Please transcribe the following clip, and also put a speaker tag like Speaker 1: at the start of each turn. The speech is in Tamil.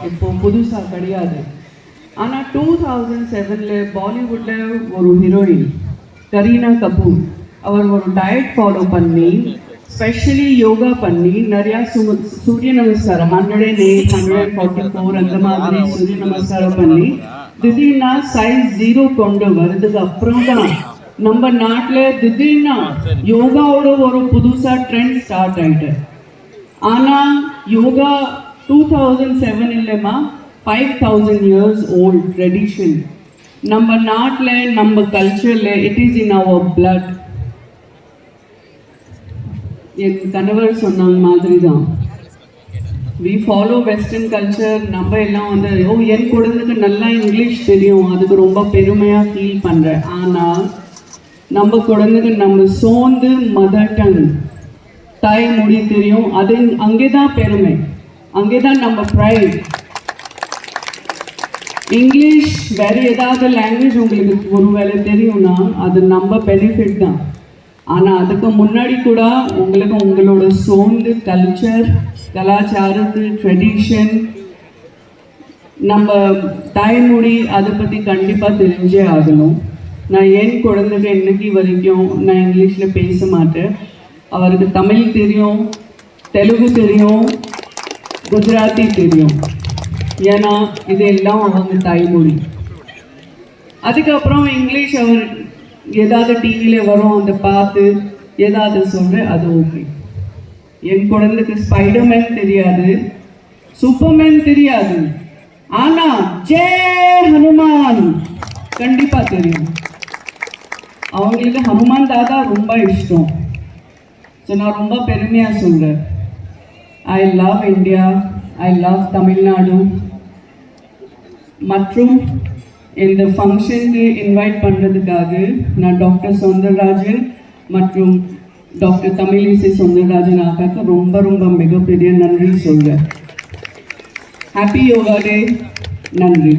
Speaker 1: இப்போ புதுசாக கிடையாது. ஆனால் 2007 பாலிவுட்டில் ஒரு ஹீரோயின் கரீனா கபூர் அவர் ஒரு டயட் ஃபாலோ பண்ணி ஸ்பெஷலி யோகா பண்ணி நிறையா சூரிய நமஸ்காரம் 108, 144 அந்த மாதிரி சூரிய நமஸ்காரம் பண்ணி திடீர்னா சைஸ் 0 கொண்டு வருதுக்கு அப்புறம் தான் நம்ம நாட்டில் திடீர்னா யோகாவோட ஒரு புதுசாக ட்ரெண்ட் ஸ்டார்ட் ஆகிட்டு. ஆனால் யோகா 2007 இல்லைம்மா 5000 years old ட்ரெடிஷன். நம்ம நாட்டில் நம்ம கல்ச்சரில் it is in our blood. என் கணவர் சொன்ன மாதிரி தான் வி ஃபாலோ வெஸ்டர்ன் கல்ச்சர். நம்ம எல்லாம் வந்து என் குழந்தைக்கு நல்லா இங்கிலீஷ் தெரியும், அதுக்கு ரொம்ப பெருமையாக ஃபீல் பண்ணுறேன். ஆனால் நம்ம குழந்தைக்கு நம்ம சோர்ந்து மதர் டங் தாய்மொழி தெரியும், அது அங்கே தான் பெருமை, அங்கே தான் நம்ம ப்ரைட். இங்கிலீஷ் வேறு ஏதாவது லாங்குவேஜ் உங்களுக்கு ஒரு வேலை தெரியும்னா அது நம்ம பெனிஃபிட் தான். ஆனால் அதுக்கு முன்னாடி கூட உங்களுக்கு உங்களோட சோர்ந்து கல்ச்சர், கலாச்சாரத்து, ட்ரெடிஷன், நம்ம தாய்மொழி அதை பற்றி கண்டிப்பாக தெரிஞ்சே ஆகணும். நான் என் குழந்தைக்கு இன்னைக்கு வரைக்கும் நான் இங்கிலீஷில் பேச மாட்டேன். அவருக்கு தமிழ் தெரியும், தெலுங்கு தெரியும், குஜராத்தி தெரியும். ஏன்னா இதெல்லாம் அவங்க தாய்மொழி. அதுக்கப்புறம் இங்கிலீஷ் அவர் ஏதாவது டிவியில் வரும் அதை பார்த்து ஏதாவது சொல்கிறேன், அது ஓகே. என் குழந்தைக்கு ஸ்பைடர்மேன் தெரியாது, சூப்பர்மேன் தெரியாது, ஆனால் ஜெய் ஹனுமான் கண்டிப்பாக தெரியும். அவங்களுக்கு ஹனுமான் தாதா ரொம்ப இஷ்டம். ஸோ நான் ரொம்ப பெருமையாக சொல்கிறேன். I love India, I love Tamil Nadu. மற்றும் இந்த ஃபங்க்ஷனுக்கு இன்வைட் பண்ணுறதுக்காக நான் டாக்டர் சௌந்தரராஜன் மற்றும் டாக்டர் தமிழிசை சௌந்தரராஜன் ஆக்காக்கு ரொம்ப ரொம்ப மிகப்பெரிய நன்றி சொல்கிறேன். ஹாப்பி யோகா டே. நன்றி.